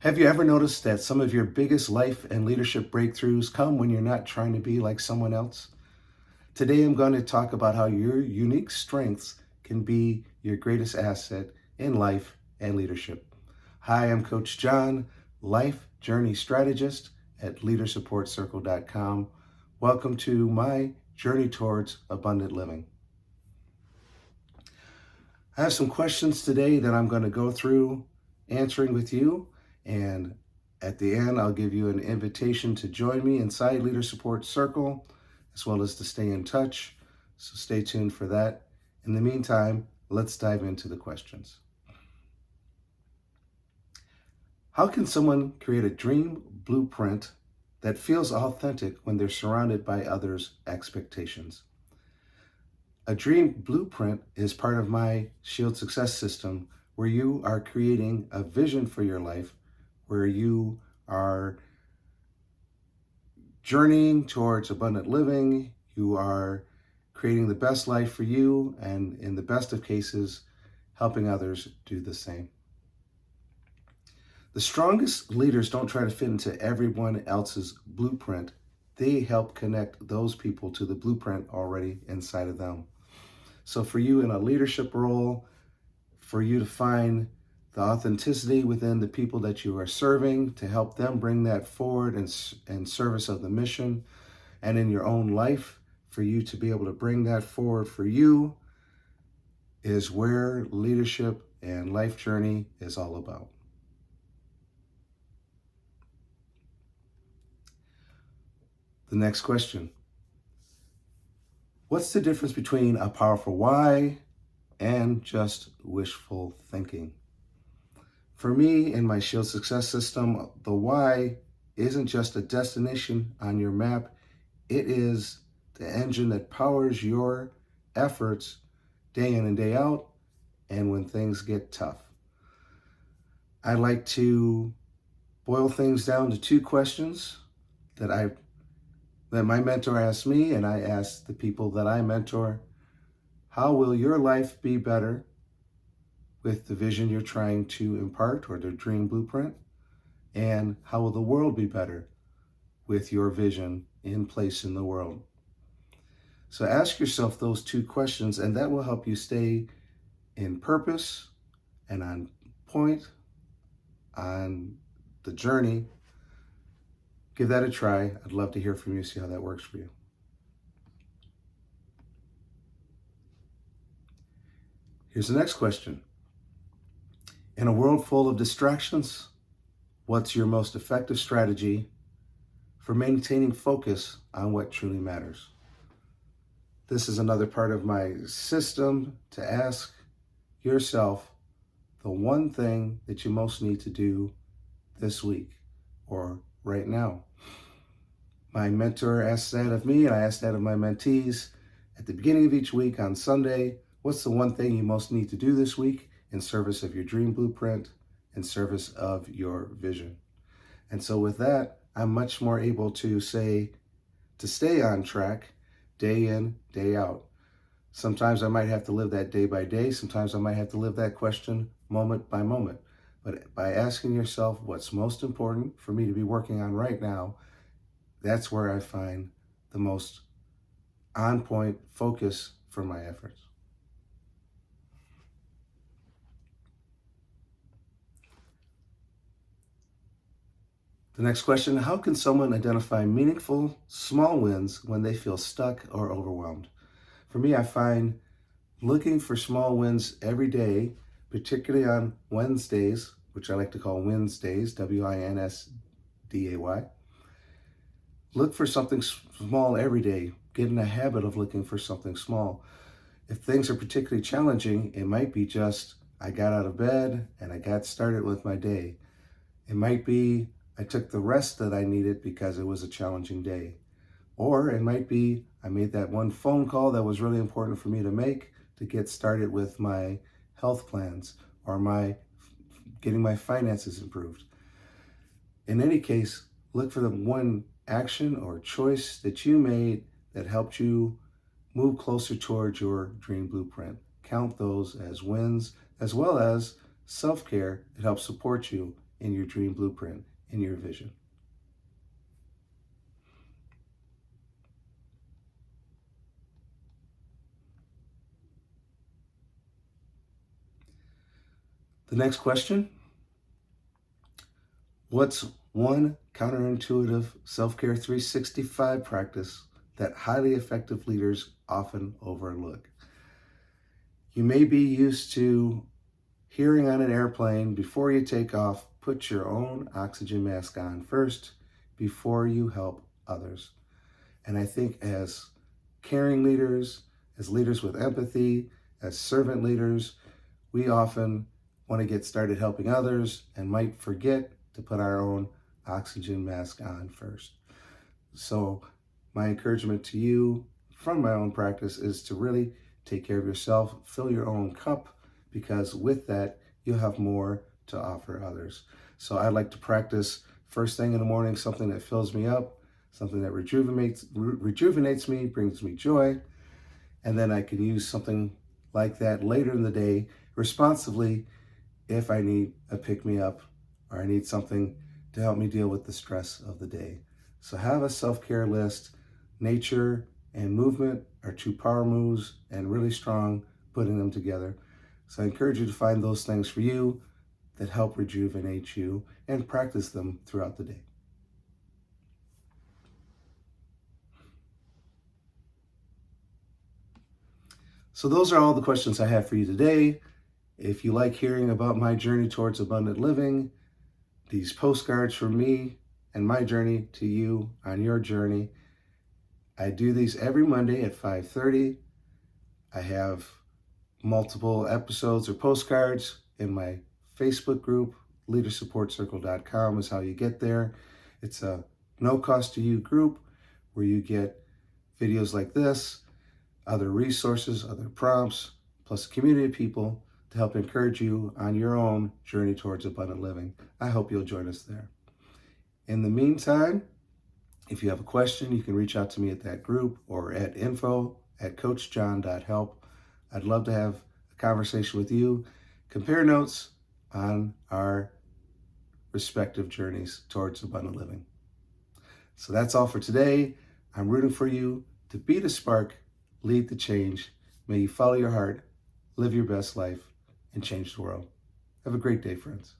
Have you ever noticed that some of your biggest life and leadership breakthroughs come when you're not trying to be like someone else? Today, I'm going to talk about how your unique strengths can be your greatest asset in life and leadership. Hi, I'm Coach John, Life Journey Strategist at LeaderSupportCircle.com. Welcome to my journey towards abundant living. I have some questions today that I'm going to go through answering with you, and at the end, I'll give you an invitation to join me inside Leader Support Circle, as well as to stay in touch. So stay tuned for that. In the meantime, let's dive into the questions. How can someone create a dream blueprint that feels authentic when they're surrounded by others' expectations? A dream blueprint is part of my Shield Success System, where you are creating a vision for your life, where you are journeying towards abundant living. You are creating the best life for you, and in the best of cases, helping others do the same. The strongest leaders don't try to fit into everyone else's blueprint. They help connect those people to the blueprint already inside of them. So for you in a leadership role, for you to find the authenticity within the people that you are serving, to help them bring that forward in service of the mission, and in your own life, for you to be able to bring that forward for you, is where leadership and life journey is all about. The next question. What's the difference between a powerful why and just wishful thinking? For me, in my Shield Success System, the why isn't just a destination on your map. It is the engine that powers your efforts day in and day out, and when things get tough. I like to boil things down to two questions that my mentor asked me, and I asked the people that I mentor. How will your life be better with the vision you're trying to impart, or the dream blueprint? And how will the world be better with your vision in place in the world? So ask yourself those two questions, and that will help you stay in purpose and on point on the journey. Give that a try. I'd love to hear from you, see how that works for you. Here's the next question. In a world full of distractions, what's your most effective strategy for maintaining focus on what truly matters? This is another part of my system to ask yourself the one thing that you most need to do this week or right now. My mentor asks that of me, and I ask that of my mentees at the beginning of each week on Sunday. What's the one thing you most need to do this week in service of your dream blueprint, in service of your vision? And so with that, I'm much more able to stay on track day in, day out. Sometimes I might have to live that day by day. Sometimes I might have to live that question moment by moment. But by asking yourself what's most important for me to be working on right now, that's where I find the most on-point focus for my efforts. The next question, how can someone identify meaningful small wins when they feel stuck or overwhelmed? For me, I find looking for small wins every day, particularly on Wednesdays, which I like to call Wednesdays, Winsday. Look for something small every day. Get in a habit of looking for something small. If things are particularly challenging, it might be just I got out of bed and I got started with my day. It might be I took the rest that I needed because it was a challenging day. Or it might be I made that one phone call that was really important for me to make to get started with my health plans, or getting my finances improved. In any case, look for the one action or choice that you made that helped you move closer towards your dream blueprint. Count those as wins, as well as self-care that helps support you in your dream blueprint, in your vision. The next question: what's one counterintuitive self-care 365 practice that highly effective leaders often overlook? You may be used to hearing on an airplane, before you take off, put your own oxygen mask on first before you help others. And I think as caring leaders, as leaders with empathy, as servant leaders, we often want to get started helping others and might forget to put our own oxygen mask on first. So my encouragement to you from my own practice is to really take care of yourself, fill your own cup, because with that, you'll have more to offer others. So I like to practice first thing in the morning, something that fills me up, something that rejuvenates me, brings me joy. And then I can use something like that later in the day responsively if I need a pick-me-up or I need something to help me deal with the stress of the day. So have a self-care list. Nature and movement are two power moves and really strong putting them together. So I encourage you to find those things for you that help rejuvenate you and practice them throughout the day. So those are all the questions I have for you today. If you like hearing about my journey towards abundant living, these postcards from me and my journey to you on your journey, I do these every Monday at 5:30. I have multiple episodes or postcards in my Facebook group. LeaderSupportCircle.com is how you get there. It's a no cost to you group where you get videos like this, other resources, other prompts, plus a community of people to help encourage you on your own journey towards abundant living. I hope you'll join us there. In the meantime, if you have a question, you can reach out to me at that group or at info@coachjohn.help. I'd love to have a conversation with you, compare notes on our respective journeys towards abundant living. So that's all for today. I'm rooting for you to be the spark, lead the change. May you follow your heart, live your best life, and change the world. Have a great day, friends.